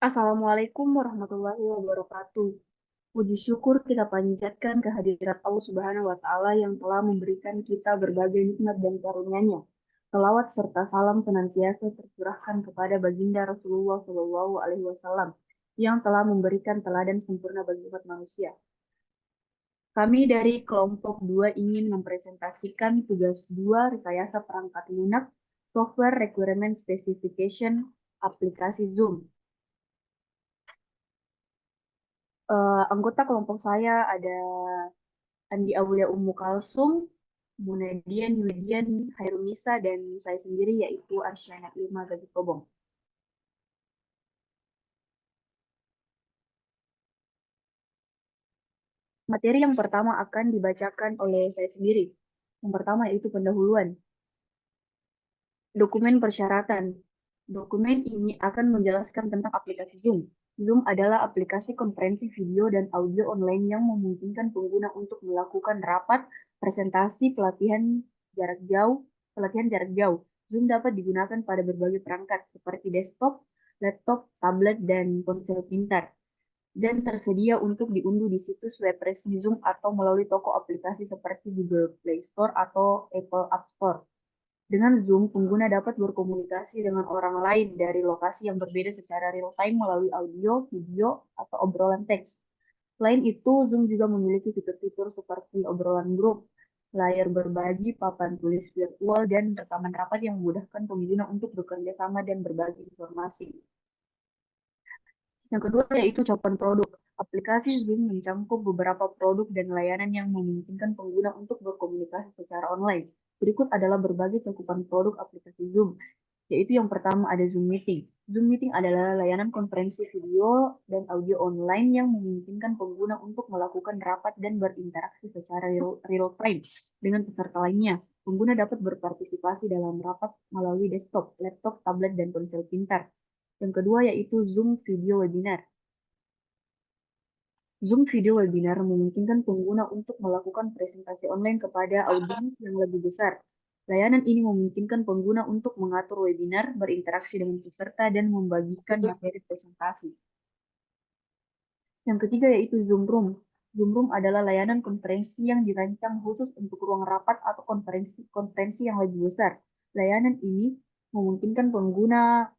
Assalamualaikum warahmatullahi wabarakatuh. Puji syukur kita panjatkan kehadirat Allah Subhanahu wa Ta'ala yang telah memberikan kita berbagai nikmat dan karunia-Nya. Salawat serta salam senantiasa tercurahkan kepada baginda Rasulullah Shallallahu Alaihi Wasallam yang telah memberikan teladan sempurna bagi umat manusia. Kami dari kelompok 2 ingin mempresentasikan tugas 2 rekayasa perangkat lunak Software Requirement Specification aplikasi Zoom. Anggota kelompok saya ada Andi Aulia Ummu Kalsum, Munadian Yulidian Hairunisa, dan saya sendiri yaitu Arsyana Ilma Gazi Kobong. Materi yang pertama akan dibacakan oleh saya sendiri. Yang pertama yaitu pendahuluan. Dokumen persyaratan. Dokumen ini akan menjelaskan tentang aplikasi Zoom. Zoom adalah aplikasi konferensi video dan audio online yang memungkinkan pengguna untuk melakukan rapat, presentasi, pelatihan jarak jauh. Zoom dapat digunakan pada berbagai perangkat seperti desktop, laptop, tablet, dan ponsel pintar, dan tersedia untuk diunduh di situs web resmi Zoom atau melalui toko aplikasi seperti Google Play Store atau Apple App Store. Dengan Zoom, pengguna dapat berkomunikasi dengan orang lain dari lokasi yang berbeda secara real-time melalui audio, video, atau obrolan teks. Selain itu, Zoom juga memiliki fitur-fitur seperti obrolan grup, layar berbagi, papan tulis virtual, dan rekaman rapat yang memudahkan pengguna untuk bekerja sama dan berbagi informasi. Yang kedua yaitu cakupan produk. Aplikasi Zoom mencangkup beberapa produk dan layanan yang memungkinkan pengguna untuk berkomunikasi secara online. Berikut adalah berbagai cakupan produk aplikasi Zoom, yaitu yang pertama ada Zoom Meeting. Zoom Meeting adalah layanan konferensi video dan audio online yang memungkinkan pengguna untuk melakukan rapat dan berinteraksi secara real-time dengan peserta lainnya. Pengguna dapat berpartisipasi dalam rapat melalui desktop, laptop, tablet, dan ponsel pintar. Yang kedua yaitu Zoom Video Webinar. Zoom Video Webinar memungkinkan pengguna untuk melakukan presentasi online kepada audiens yang lebih besar. Layanan ini memungkinkan pengguna untuk mengatur webinar, berinteraksi dengan peserta, dan membagikan materi presentasi. Yang ketiga yaitu Zoom Room. Zoom Room adalah layanan konferensi yang dirancang khusus untuk ruang rapat atau konferensi yang lebih besar. Layanan ini memungkinkan pengguna.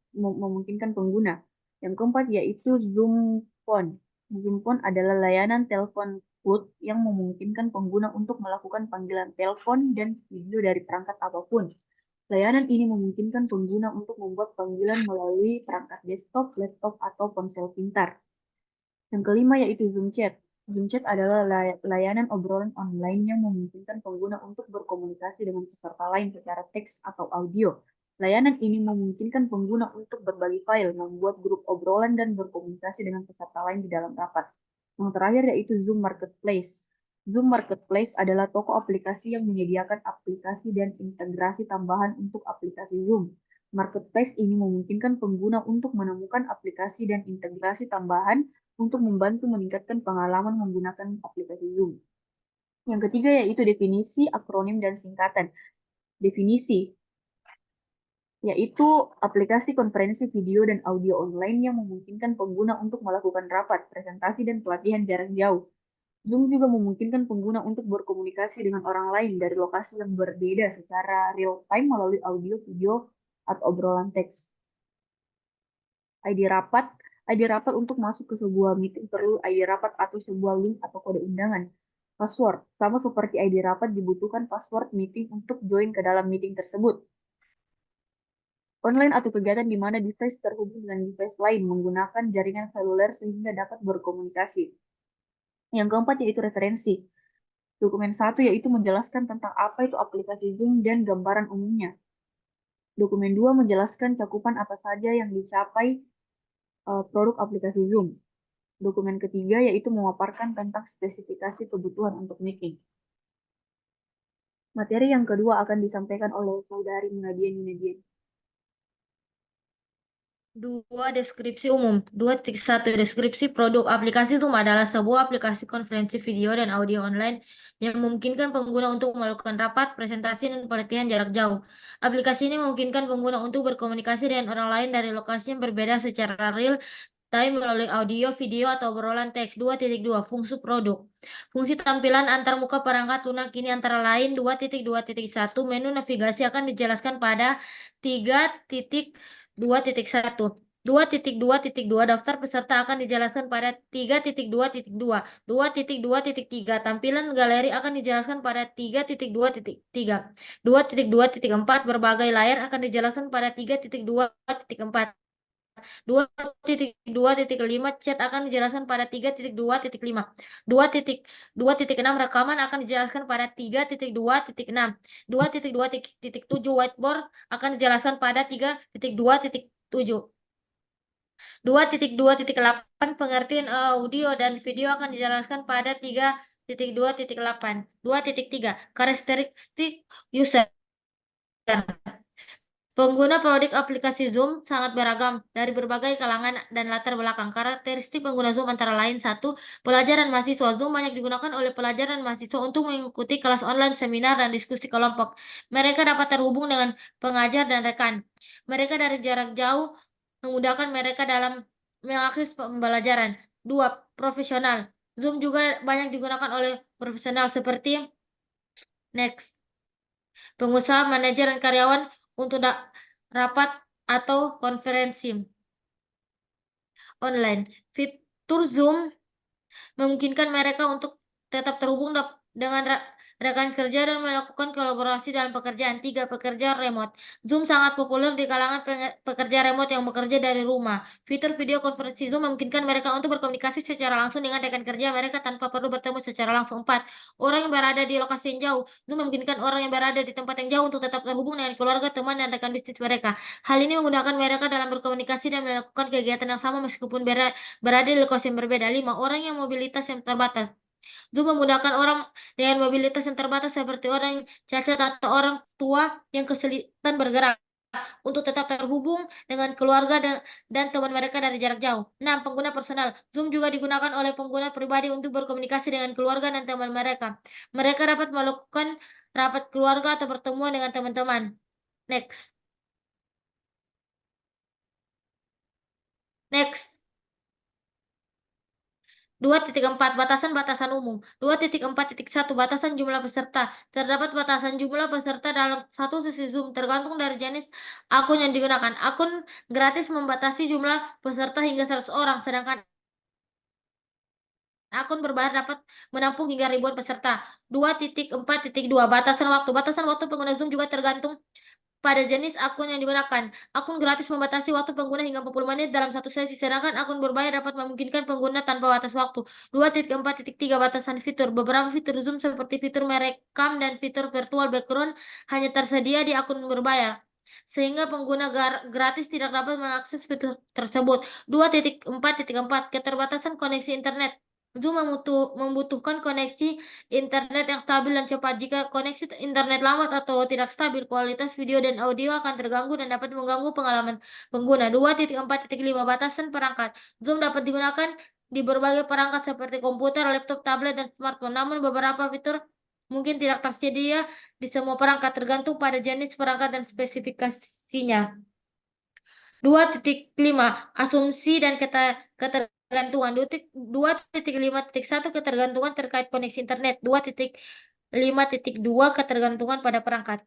Yang keempat yaitu Zoom Phone. Zoom Phone adalah layanan telepon booth yang memungkinkan pengguna untuk melakukan panggilan telepon dan video dari perangkat apapun. Layanan ini memungkinkan pengguna untuk membuat panggilan melalui perangkat desktop, laptop, atau ponsel pintar. Yang kelima yaitu Zoom Chat. Zoom Chat adalah layanan obrolan online yang memungkinkan pengguna untuk berkomunikasi dengan peserta lain secara teks atau audio. Layanan ini memungkinkan pengguna untuk berbagi file, membuat grup obrolan, dan berkomunikasi dengan peserta lain di dalam rapat. Yang terakhir yaitu Zoom Marketplace. Zoom Marketplace adalah toko aplikasi yang menyediakan aplikasi dan integrasi tambahan untuk aplikasi Zoom. Marketplace ini memungkinkan pengguna untuk menemukan aplikasi dan integrasi tambahan untuk membantu meningkatkan pengalaman menggunakan aplikasi Zoom. Yang ketiga yaitu definisi, akronim, dan singkatan. Definisi yaitu aplikasi konferensi video dan audio online yang memungkinkan pengguna untuk melakukan rapat, presentasi, dan pelatihan jarak jauh. Zoom juga memungkinkan pengguna untuk berkomunikasi dengan orang lain dari lokasi yang berbeda secara real-time melalui audio, video, atau obrolan teks. ID rapat. ID rapat untuk masuk ke sebuah meeting perlu ID rapat atau sebuah link atau kode undangan. Password. Sama seperti ID rapat dibutuhkan password meeting untuk join ke dalam meeting tersebut. Online atau kegiatan di mana device terhubung dengan device lain menggunakan jaringan seluler sehingga dapat berkomunikasi. Yang keempat yaitu referensi. Dokumen 1 yaitu menjelaskan tentang apa itu aplikasi Zoom dan gambaran umumnya. Dokumen 2 menjelaskan cakupan apa saja yang dicapai produk aplikasi Zoom. Dokumen ketiga yaitu memaparkan tentang spesifikasi kebutuhan untuk meeting. Materi yang kedua akan disampaikan oleh Saudari Munadian Yunadian. 2. Deskripsi umum. 2.1 Deskripsi produk. Aplikasi Zoom adalah sebuah aplikasi konferensi video dan audio online yang memungkinkan pengguna untuk melakukan rapat, presentasi, dan pelatihan jarak jauh. Aplikasi ini memungkinkan pengguna untuk berkomunikasi dengan orang lain dari lokasi yang berbeda secara real melalui audio, video, atau obrolan teks. 2.2 Fungsi produk. Fungsi tampilan antarmuka perangkat lunak ini antara lain 2.2.1 menu navigasi akan dijelaskan pada 3.2.1. 2.2.2 daftar peserta akan dijelaskan pada 3.2.2. 2.2.3 tampilan galeri akan dijelaskan pada 3.2.3. 2.2.4 berbagai layar akan dijelaskan pada 3.2.4. 2.2.5 chat akan dijelaskan pada 3.2.5. 2.2.6 rekaman akan dijelaskan pada 3.2.6. 2.2.7 whiteboard akan dijelaskan pada 3.2.7. 2.2.8 pengertian audio dan video akan dijelaskan pada 3.2.8. 2.3 karakteristik user. Pengguna produk aplikasi Zoom sangat beragam dari berbagai kalangan dan latar belakang. Karakteristik pengguna Zoom antara lain 1. Pelajar dan mahasiswa. Zoom banyak digunakan oleh pelajar dan mahasiswa untuk mengikuti kelas online, seminar, dan diskusi kelompok. Mereka dapat terhubung dengan pengajar dan rekan. Mereka dari jarak jauh memudahkan mereka dalam mengakses pembelajaran. 2. Profesional. Zoom juga banyak digunakan oleh profesional seperti Next, pengusaha, manajer, dan karyawan untuk rapat atau konferensi online. Fitur Zoom memungkinkan mereka untuk tetap terhubung dengan rekan kerja dan melakukan kolaborasi dalam pekerjaan. 3. Pekerja remote. Zoom sangat populer di kalangan pekerja remote yang bekerja dari rumah. Fitur video konferensi Zoom memungkinkan mereka untuk berkomunikasi secara langsung dengan rekan kerja mereka tanpa perlu bertemu secara langsung. 4. Orang yang berada di lokasi yang jauh. Zoom memungkinkan orang yang berada di tempat yang jauh untuk tetap terhubung dengan keluarga, teman, dan rekan bisnis mereka. Hal ini memudahkan mereka dalam berkomunikasi dan melakukan kegiatan yang sama meskipun berada di lokasi yang berbeda. 5. Orang yang mobilitas yang terbatas. Zoom memudahkan orang dengan mobilitas yang terbatas seperti orang yang cacat atau orang tua yang kesulitan bergerak untuk tetap terhubung dengan keluarga dan teman mereka dari jarak jauh. 6. Pengguna personal. Zoom juga digunakan oleh pengguna pribadi untuk berkomunikasi dengan keluarga dan teman mereka. Mereka dapat melakukan rapat keluarga atau pertemuan dengan teman-teman. Next. 2.4 Batasan-batasan umum. 2.4.1 Batasan jumlah peserta. Terdapat batasan jumlah peserta dalam satu sesi Zoom tergantung dari jenis akun yang digunakan. Akun gratis membatasi jumlah peserta hingga 100 orang, sedangkan akun berbayar dapat menampung hingga ribuan peserta. 2.4.2 Batasan waktu. Batasan waktu pengguna Zoom juga tergantung pada jenis akun yang digunakan. Akun gratis membatasi waktu pengguna hingga 40 menit dalam satu sesi, sedangkan akun berbayar dapat memungkinkan pengguna tanpa batas waktu. 2.4.3 Batasan fitur. Beberapa fitur Zoom seperti fitur merekam dan fitur virtual background hanya tersedia di akun berbayar, sehingga pengguna gratis tidak dapat mengakses fitur tersebut. 2.4.4 Keterbatasan koneksi internet. Zoom membutuhkan koneksi internet yang stabil dan cepat. Jika koneksi internet lambat atau tidak stabil, kualitas video dan audio akan terganggu dan dapat mengganggu pengalaman pengguna. 2.4.5 Batasan perangkat. Zoom dapat digunakan di berbagai perangkat seperti komputer, laptop, tablet, dan smartphone. Namun beberapa fitur mungkin tidak tersedia di semua perangkat, tergantung pada jenis perangkat dan spesifikasinya. 2.5 Asumsi dan ketergantungan. 2.5.1 Ketergantungan terkait koneksi internet. 2.5.2 Ketergantungan pada perangkat.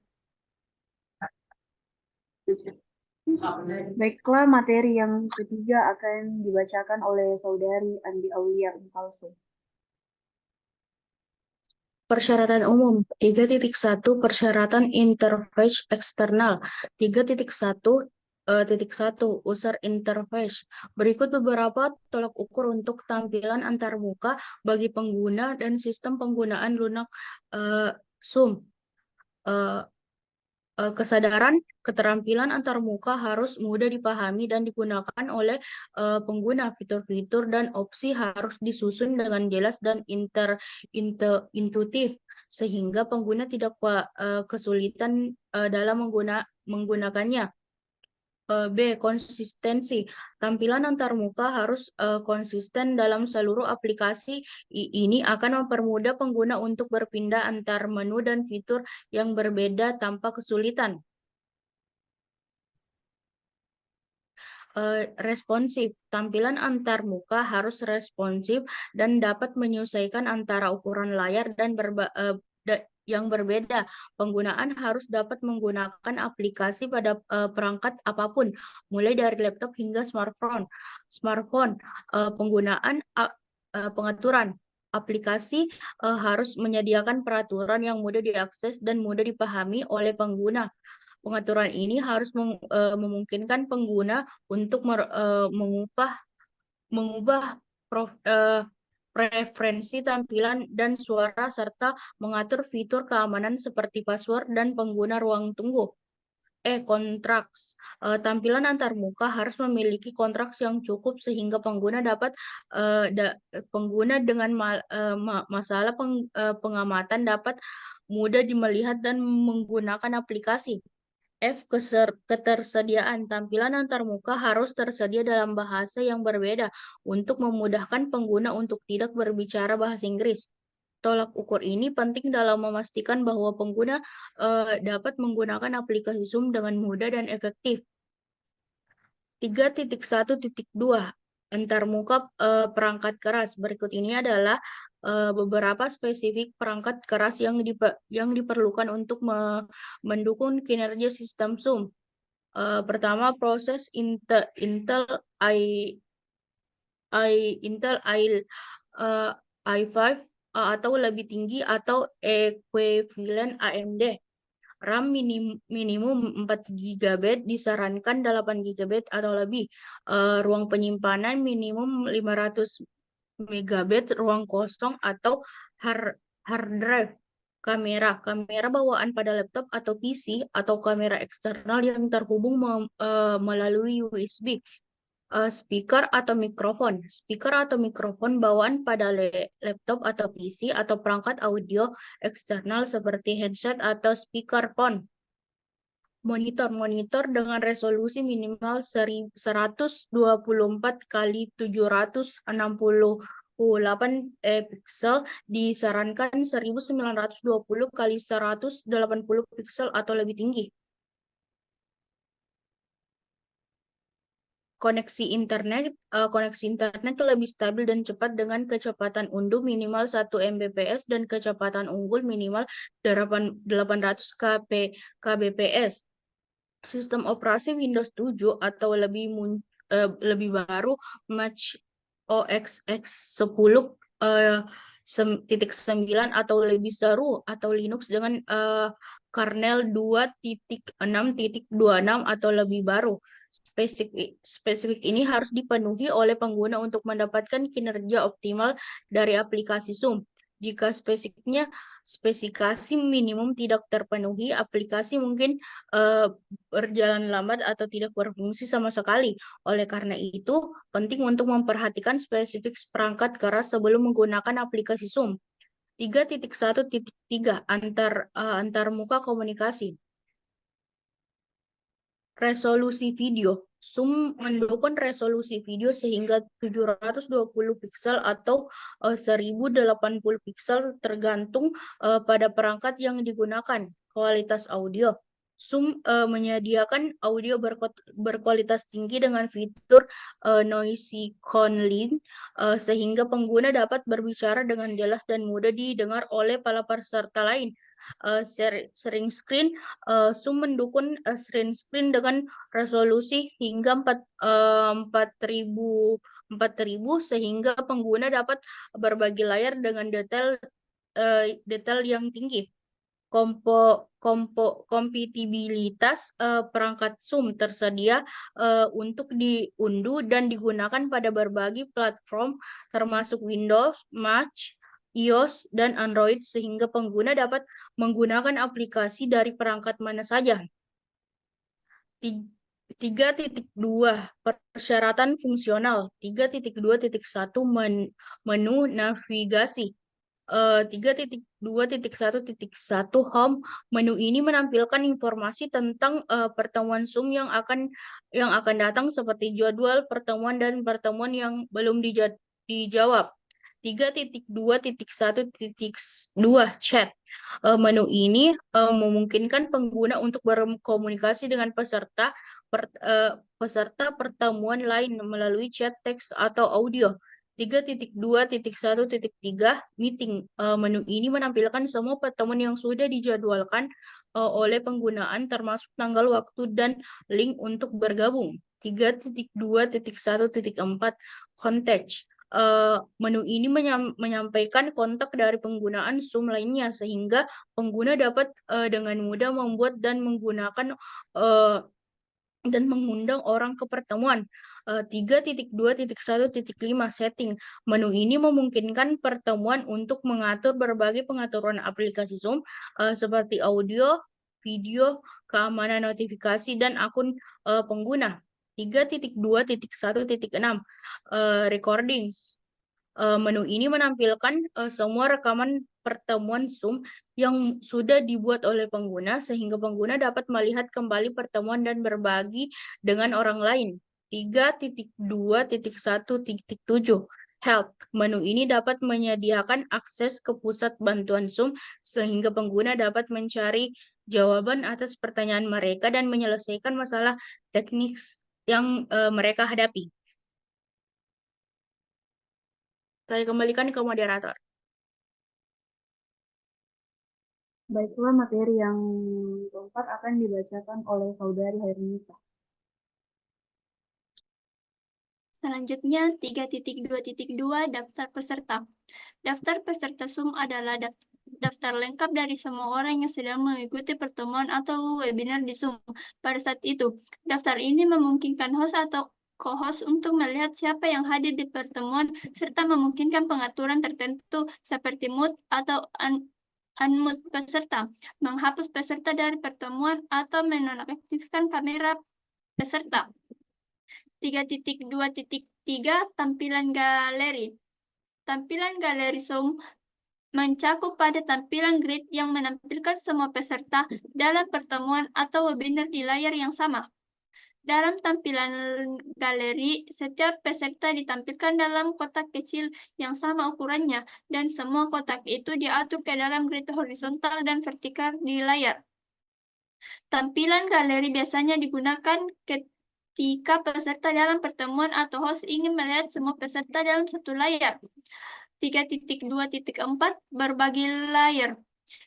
Baiklah, materi yang ketiga akan dibacakan oleh Saudari Andi Aulia Umkalso. Persyaratan umum. 3.1 Persyaratan interface eksternal. 3.1 User interface. Berikut beberapa tolak ukur untuk tampilan antarmuka bagi pengguna dan sistem penggunaan lunak Zoom. Kesadaran keterampilan antarmuka harus mudah dipahami dan digunakan oleh pengguna. Fitur-fitur dan opsi harus disusun dengan jelas dan intuitif sehingga pengguna tidak kesulitan dalam menggunakannya. B. Konsistensi. Tampilan antarmuka harus konsisten dalam seluruh aplikasi. Ini akan mempermudah pengguna untuk berpindah antar menu dan fitur yang berbeda tanpa kesulitan. responsif. Tampilan antarmuka harus responsif dan dapat menyesuaikan antara ukuran layar dan yang berbeda. Penggunaan harus dapat menggunakan aplikasi pada perangkat apapun, mulai dari laptop hingga smartphone. Pengaturan aplikasi harus menyediakan peraturan yang mudah diakses dan mudah dipahami oleh pengguna. Pengaturan ini harus memungkinkan pengguna untuk mengubah preferensi tampilan dan suara serta mengatur fitur keamanan seperti password dan pengguna ruang tunggu. Kontraks. Tampilan antarmuka harus memiliki kontraks yang cukup sehingga pengguna pengguna dengan masalah pengamatan dapat mudah melihat dan menggunakan aplikasi. Ketersediaan. Tampilan antarmuka harus tersedia dalam bahasa yang berbeda untuk memudahkan pengguna untuk tidak berbicara bahasa Inggris. Tolak ukur ini penting dalam memastikan bahwa pengguna dapat menggunakan aplikasi Zoom dengan mudah dan efektif. 3.1.2 Antarmuka perangkat keras. Berikut ini adalah beberapa spesifik perangkat keras yang diperlukan untuk mendukung kinerja sistem Zoom. Pertama, proses Intel i5 atau lebih tinggi atau equivalent AMD. RAM minimum 4 GB, disarankan 8 GB atau lebih. Ruang penyimpanan minimum 500 MB, ruang kosong atau hard drive. Kamera bawaan pada laptop atau PC atau kamera eksternal yang terhubung melalui USB. Speaker atau mikrofon bawaan pada laptop atau PC atau perangkat audio eksternal seperti headset atau speakerphone. Monitor dengan resolusi minimal 124 kali 768 pixel, disarankan 1920 kali 180 pixel atau lebih tinggi. Koneksi internet lebih stabil dan cepat dengan kecepatan unduh minimal 1 Mbps dan kecepatan unggul minimal 800 kbps. Sistem operasi Windows 7 atau lebih baru Mac OS X 10.9 atau lebih seru atau Linux dengan kernel 2.6.26 atau lebih baru. Spesifik ini harus dipenuhi oleh pengguna untuk mendapatkan kinerja optimal dari aplikasi Zoom. Jika spesifikasi minimum tidak terpenuhi, aplikasi mungkin berjalan lambat atau tidak berfungsi sama sekali. Oleh karena itu, penting untuk memperhatikan spesifik perangkat keras sebelum menggunakan aplikasi Zoom. 3.1.3 Antarmuka komunikasi. Resolusi video. Zoom mendukung resolusi video sehingga 720 pixel atau 1080 pixel tergantung pada perangkat yang digunakan. Kualitas audio. Zoom menyediakan audio berkualitas tinggi dengan fitur noisy cancelling sehingga pengguna dapat berbicara dengan jelas dan mudah didengar oleh para peserta lain. Sharing screen. Zoom mendukung sharing screen dengan resolusi hingga 4000 sehingga pengguna dapat berbagi layar dengan detail yang tinggi. Kompatibilitas. Perangkat Zoom tersedia untuk diunduh dan digunakan pada berbagai platform termasuk Windows, Mac, iOS, dan Android sehingga pengguna dapat menggunakan aplikasi dari perangkat mana saja. 3.2 Persyaratan fungsional. 3.2.1 Menu navigasi. 3.2.1.1 Home. Menu ini menampilkan informasi tentang pertemuan Zoom yang akan datang seperti jadwal pertemuan dan pertemuan yang belum dijawab. 3.2.1.2 Chat. Menu ini memungkinkan pengguna untuk berkomunikasi dengan peserta pertemuan lain melalui chat, teks, atau audio. 3.2.1.3 Meeting. Menu ini menampilkan semua pertemuan yang sudah dijadwalkan oleh penggunaan termasuk tanggal, waktu, dan link untuk bergabung. 3.2.1.4 Contact. Menu ini menyampaikan kontak dari penggunaan Zoom lainnya sehingga pengguna dapat dengan mudah membuat dan menggunakan dan mengundang orang ke pertemuan. 3.2.1.5 Setting. Menu ini memungkinkan pertemuan untuk mengatur berbagai pengaturan aplikasi Zoom seperti audio, video, keamanan notifikasi, dan akun pengguna. 3.2.1.6 Recordings. Menu ini menampilkan semua rekaman pertemuan Zoom yang sudah dibuat oleh pengguna sehingga pengguna dapat melihat kembali pertemuan dan berbagi dengan orang lain. 3.2.1.7 Help. Menu ini dapat menyediakan akses ke pusat bantuan Zoom sehingga pengguna dapat mencari jawaban atas pertanyaan mereka dan menyelesaikan masalah teknis yang mereka hadapi. Saya kembalikan ke moderator. Baiklah, materi yang keempat akan dibacakan oleh Saudari Hairunisa. Selanjutnya, 3.2.2 Daftar peserta. Daftar peserta Zoom adalah daftar lengkap dari semua orang yang sedang mengikuti pertemuan atau webinar di Zoom. Pada saat itu, daftar ini memungkinkan host atau co-host untuk melihat siapa yang hadir di pertemuan serta memungkinkan pengaturan tertentu seperti mute atau unmute peserta, menghapus peserta dari pertemuan, atau menonaktifkan kamera peserta. 3.2.3 Tampilan galeri. Tampilan galeri Zoom mencakup pada tampilan grid yang menampilkan semua peserta dalam pertemuan atau webinar di layar yang sama. Dalam tampilan galeri, setiap peserta ditampilkan dalam kotak kecil yang sama ukurannya, dan semua kotak itu diatur ke dalam grid horizontal dan vertikal di layar. Tampilan galeri biasanya digunakan ketika peserta dalam pertemuan atau host ingin melihat semua peserta dalam satu layar. 3.2.4 Berbagi layar.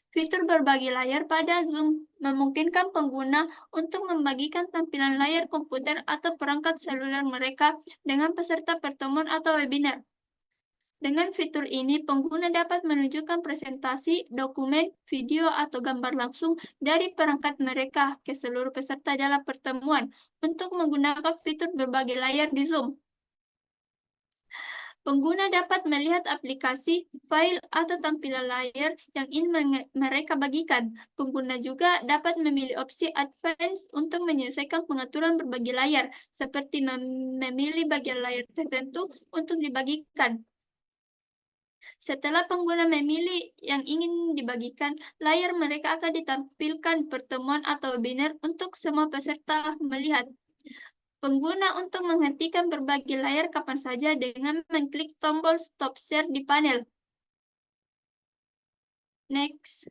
Fitur berbagi layar pada Zoom memungkinkan pengguna untuk membagikan tampilan layar komputer atau perangkat seluler mereka dengan peserta pertemuan atau webinar. Dengan fitur ini, pengguna dapat menunjukkan presentasi, dokumen, video, atau gambar langsung dari perangkat mereka ke seluruh peserta dalam pertemuan untuk menggunakan fitur berbagi layar di Zoom. Pengguna dapat melihat aplikasi, file, atau tampilan layar yang ingin mereka bagikan. Pengguna juga dapat memilih opsi advance untuk menyelesaikan pengaturan berbagi layar, seperti memilih bagian layar tertentu untuk dibagikan. Setelah pengguna memilih yang ingin dibagikan, layar mereka akan ditampilkan pertemuan atau webinar untuk semua peserta melihat. Pengguna untuk menghentikan berbagi layar kapan saja dengan mengklik tombol Stop Share di panel. Next.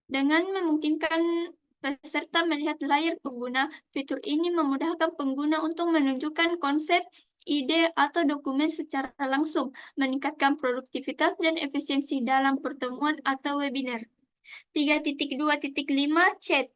Dengan memungkinkan peserta melihat layar pengguna, fitur ini memudahkan pengguna untuk menunjukkan konsep, ide, atau dokumen secara langsung, meningkatkan produktivitas dan efisiensi dalam pertemuan atau webinar. 3.2.5 Chat.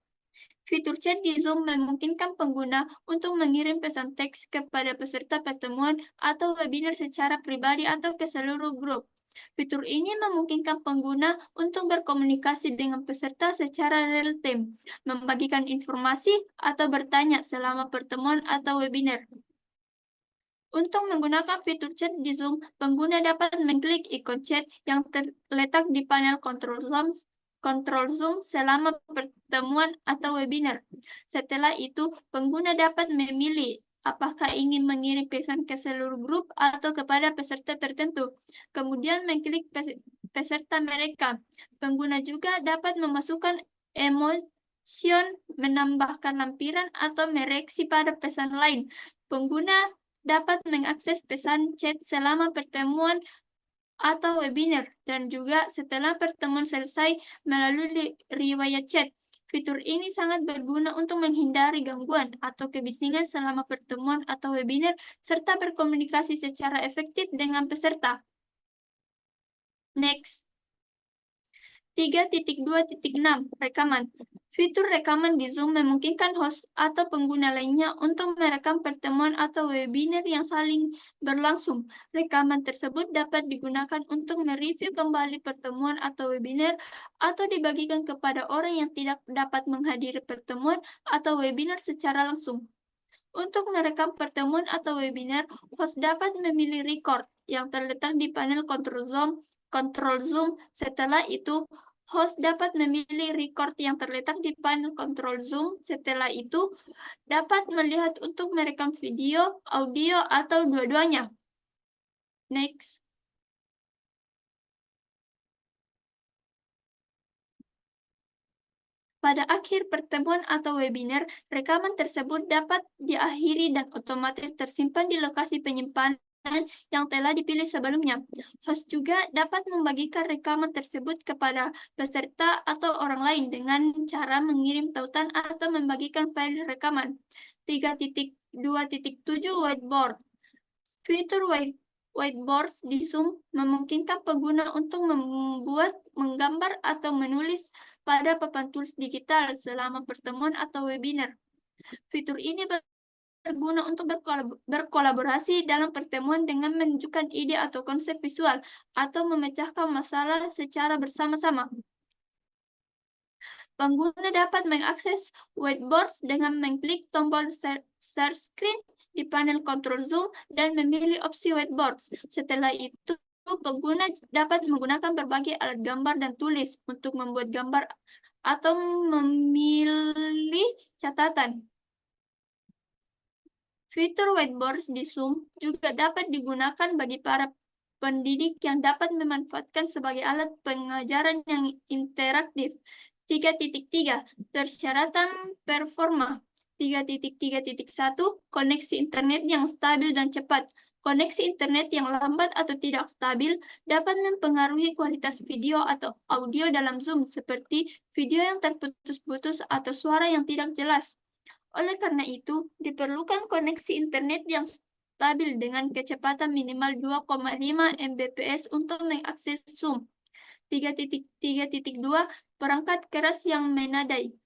Fitur chat di Zoom memungkinkan pengguna untuk mengirim pesan teks kepada peserta pertemuan atau webinar secara pribadi atau ke seluruh grup. Fitur ini memungkinkan pengguna untuk berkomunikasi dengan peserta secara real-time, membagikan informasi, atau bertanya selama pertemuan atau webinar. Untuk menggunakan fitur chat di Zoom, pengguna dapat mengklik ikon chat yang terletak di panel Control Zoom selama pertemuan atau webinar. Setelah itu, pengguna dapat memilih apakah ingin mengirim pesan ke seluruh grup atau kepada peserta tertentu. Kemudian mengklik peserta mereka. Pengguna juga dapat memasukkan menambahkan lampiran atau mereaksi pada pesan lain. Pengguna dapat mengakses pesan chat selama pertemuan atau webinar dan juga setelah pertemuan selesai melalui riwayat chat. Fitur ini sangat berguna untuk menghindari gangguan atau kebisingan selama pertemuan atau webinar serta berkomunikasi secara efektif dengan peserta. Next. 3.2.6 Rekaman. Fitur rekaman di Zoom memungkinkan host atau pengguna lainnya untuk merekam pertemuan atau webinar yang saling berlangsung. Rekaman tersebut dapat digunakan untuk mereview kembali pertemuan atau webinar atau dibagikan kepada orang yang tidak dapat menghadiri pertemuan atau webinar secara langsung. Untuk merekam pertemuan atau webinar, host dapat memilih record yang terletak di panel kontrol Zoom. Setelah itu, host dapat memilih record yang terletak di panel kontrol Zoom. Setelah itu, dapat melihat untuk merekam video, audio, atau dua-duanya. Next. Pada akhir pertemuan atau webinar, rekaman tersebut dapat diakhiri dan otomatis tersimpan di lokasi penyimpanan yang telah dipilih sebelumnya. Host juga dapat membagikan rekaman tersebut kepada peserta atau orang lain dengan cara mengirim tautan atau membagikan file rekaman. 3.2.7 Whiteboard. Fitur whiteboards di Zoom memungkinkan pengguna untuk membuat, menggambar, atau menulis pada papan tulis digital selama pertemuan atau webinar. Fitur ini berguna untuk berkolaborasi dalam pertemuan dengan menunjukkan ide atau konsep visual atau memecahkan masalah secara bersama-sama. Pengguna dapat mengakses whiteboards dengan mengklik tombol share screen di panel kontrol Zoom dan memilih opsi whiteboards. Setelah itu, pengguna dapat menggunakan berbagai alat gambar dan tulis untuk membuat gambar atau memilih catatan. Fitur whiteboards di Zoom juga dapat digunakan bagi para pendidik yang dapat memanfaatkan sebagai alat pengajaran yang interaktif. 3.3 Persyaratan performa. 3.3.1 Koneksi internet yang stabil dan cepat. Koneksi internet yang lambat atau tidak stabil dapat mempengaruhi kualitas video atau audio dalam Zoom, seperti video yang terputus-putus atau suara yang tidak jelas. Oleh karena itu, diperlukan koneksi internet yang stabil dengan kecepatan minimal 2,5 Mbps untuk mengakses Zoom. 3.3.2 Perangkat keras yang memadai.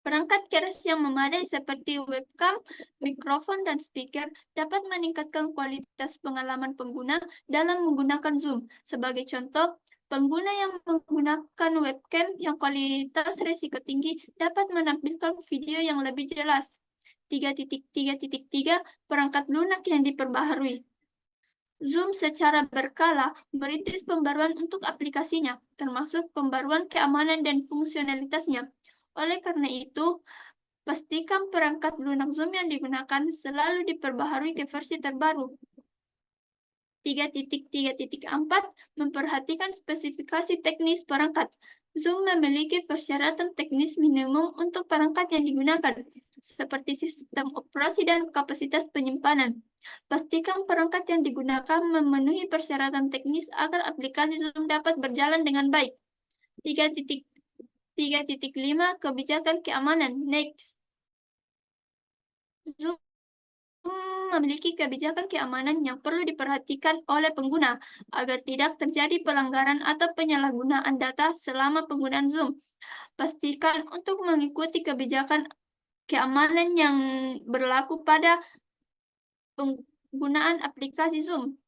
Perangkat keras yang memadai seperti webcam, mikrofon, dan speaker dapat meningkatkan kualitas pengalaman pengguna dalam menggunakan Zoom. Sebagai contoh, pengguna yang menggunakan webcam yang kualitas risiko tinggi dapat menampilkan video yang lebih jelas. 3.3.3 Perangkat lunak yang diperbaharui. Zoom secara berkala merintis pembaruan untuk aplikasinya, termasuk pembaruan keamanan dan fungsionalitasnya. Oleh karena itu, pastikan perangkat lunak Zoom yang digunakan selalu diperbaharui ke versi terbaru. 3.3.4 Memperhatikan spesifikasi teknis perangkat. Zoom memiliki persyaratan teknis minimum untuk perangkat yang digunakan, seperti sistem operasi dan kapasitas penyimpanan. Pastikan perangkat yang digunakan memenuhi persyaratan teknis agar aplikasi Zoom dapat berjalan dengan baik. 3.5 Kebijakan keamanan. Next. Zoom memiliki kebijakan keamanan yang perlu diperhatikan oleh pengguna agar tidak terjadi pelanggaran atau penyalahgunaan data selama penggunaan Zoom. Pastikan untuk mengikuti kebijakan keamanan yang berlaku pada penggunaan aplikasi Zoom.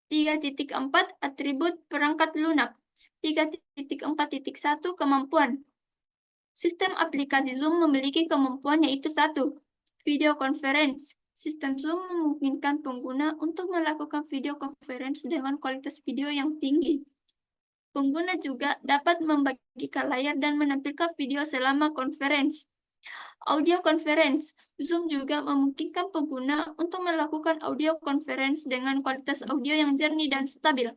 3.4 Atribut perangkat lunak. 3.4.1 Kemampuan. Sistem aplikasi Zoom memiliki kemampuan yaitu 1. Video conference. Sistem Zoom memungkinkan pengguna untuk melakukan video conference dengan kualitas video yang tinggi. Pengguna juga dapat membagikan layar dan menampilkan video selama conference. Audio conference. Zoom juga memungkinkan pengguna untuk melakukan audio conference dengan kualitas audio yang jernih dan stabil.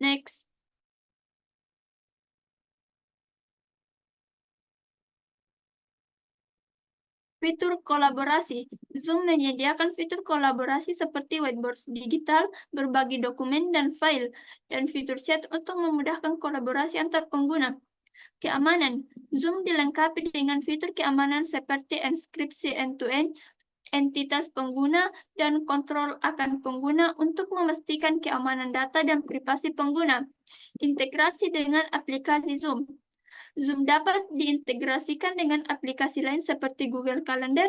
Next. Fitur kolaborasi. Zoom menyediakan fitur kolaborasi seperti whiteboard digital, berbagi dokumen dan file, dan fitur chat untuk memudahkan kolaborasi antar pengguna. Keamanan. Zoom dilengkapi dengan fitur keamanan seperti enkripsi end-to-end, entitas pengguna, dan kontrol akan pengguna untuk memastikan keamanan data dan privasi pengguna. Integrasi dengan aplikasi Zoom. Zoom dapat diintegrasikan dengan aplikasi lain seperti Google Calendar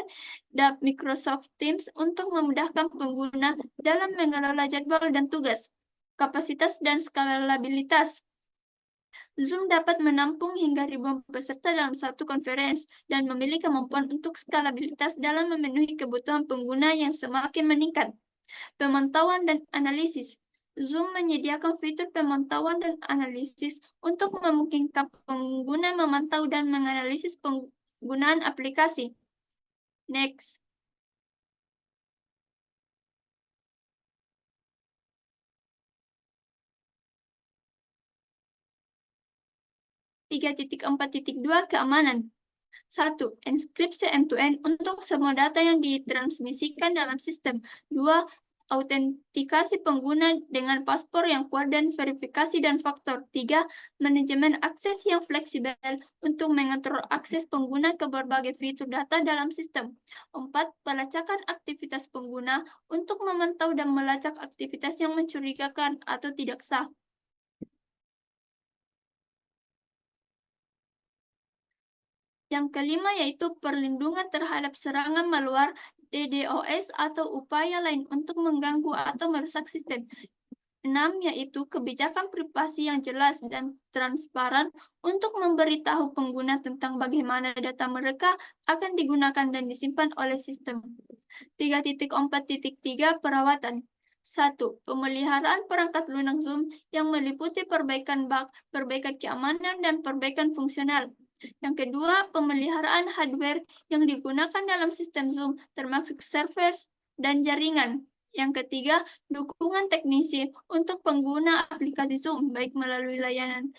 dan Microsoft Teams untuk memudahkan pengguna dalam mengelola jadwal dan tugas. Kapasitas dan skalabilitas. Zoom dapat menampung hingga ribuan peserta dalam satu konferensi dan memiliki kemampuan untuk skalabilitas dalam memenuhi kebutuhan pengguna yang semakin meningkat. Pemantauan dan analisis. Zoom menyediakan fitur pemantauan dan analisis untuk memungkinkan pengguna memantau dan menganalisis penggunaan aplikasi. Next. .4.2 keamanan. 1. Enkripsi end-to-end untuk semua data yang ditransmisikan dalam sistem. 2. Autentikasi pengguna dengan paspor yang kuat dan verifikasi dan faktor. 3. Manajemen akses yang fleksibel untuk mengontrol akses pengguna ke berbagai fitur data dalam sistem. 4. Pelacakan aktivitas pengguna untuk memantau dan melacak aktivitas yang mencurigakan atau tidak sah. Yang kelima yaitu perlindungan terhadap serangan malware, DDoS, atau upaya lain untuk mengganggu atau merusak sistem. 6 yaitu kebijakan privasi yang jelas dan transparan untuk memberitahu pengguna tentang bagaimana data mereka akan digunakan dan disimpan oleh sistem. 3.4.3 perawatan. 1. Pemeliharaan perangkat lunak Zoom yang meliputi perbaikan bug, perbaikan keamanan, dan perbaikan fungsional. Yang kedua, pemeliharaan hardware yang digunakan dalam sistem Zoom, termasuk server dan jaringan. Yang ketiga, dukungan teknisi untuk pengguna aplikasi Zoom, baik melalui layanan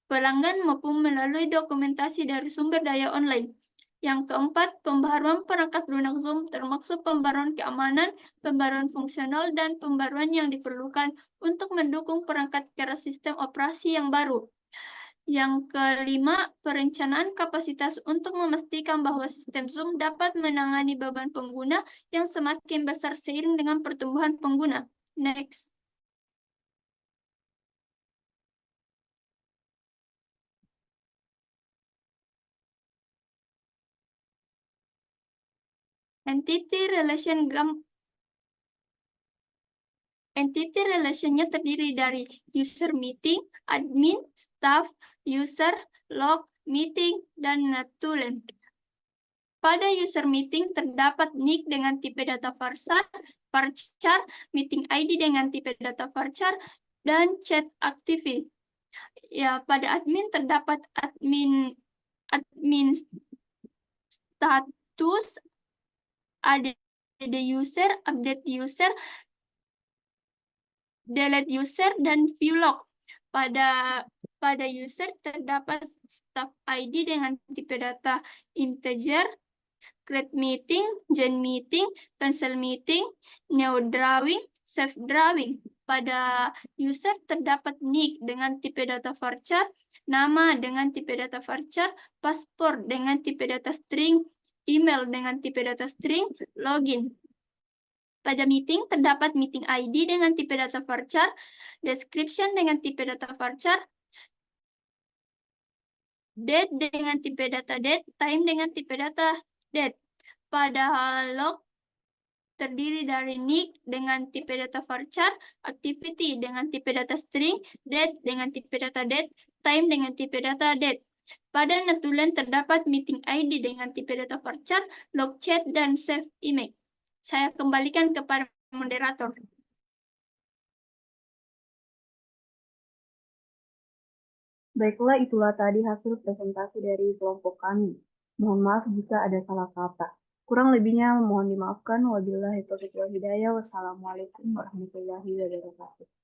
pelanggan maupun melalui dokumentasi dari sumber daya online. Yang keempat, pembaruan perangkat lunak Zoom, termasuk pembaruan keamanan, pembaruan fungsional, dan pembaruan yang diperlukan untuk mendukung perangkat keras sistem operasi yang baru. Yang kelima, perencanaan kapasitas untuk memastikan bahwa sistem Zoom dapat menangani beban pengguna yang semakin besar seiring dengan pertumbuhan pengguna. Next. Entity relation-nya terdiri dari user meeting, admin, staff, user, log, meeting, dan notulen. Pada user meeting terdapat nick dengan tipe data varchar, meeting ID dengan tipe data varchar, dan chat activity. Ya, pada admin terdapat admin status, ada user, update user, delete user, dan view log. Pada user terdapat staff ID dengan tipe data integer, create meeting, join meeting, cancel meeting, new drawing, save drawing. Pada user terdapat nick dengan tipe data varchar, nama dengan tipe data varchar, paspor dengan tipe data string, email dengan tipe data string, login. Pada meeting terdapat meeting ID dengan tipe data varchar, description dengan tipe data varchar, date dengan tipe data date, time dengan tipe data date. Pada log terdiri dari nick dengan tipe data varchar, activity dengan tipe data string, date dengan tipe data date, time dengan tipe data date. Pada notulen terdapat meeting ID dengan tipe data varchar, log chat, dan save image. Saya kembalikan kepada moderator. Baiklah, itulah tadi hasil presentasi dari kelompok kami. Mohon maaf jika ada salah kata. Kurang lebihnya mohon dimaafkan. Wabillahi taufiq wal hidayah. Wassalamualaikum warahmatullahi wabarakatuh.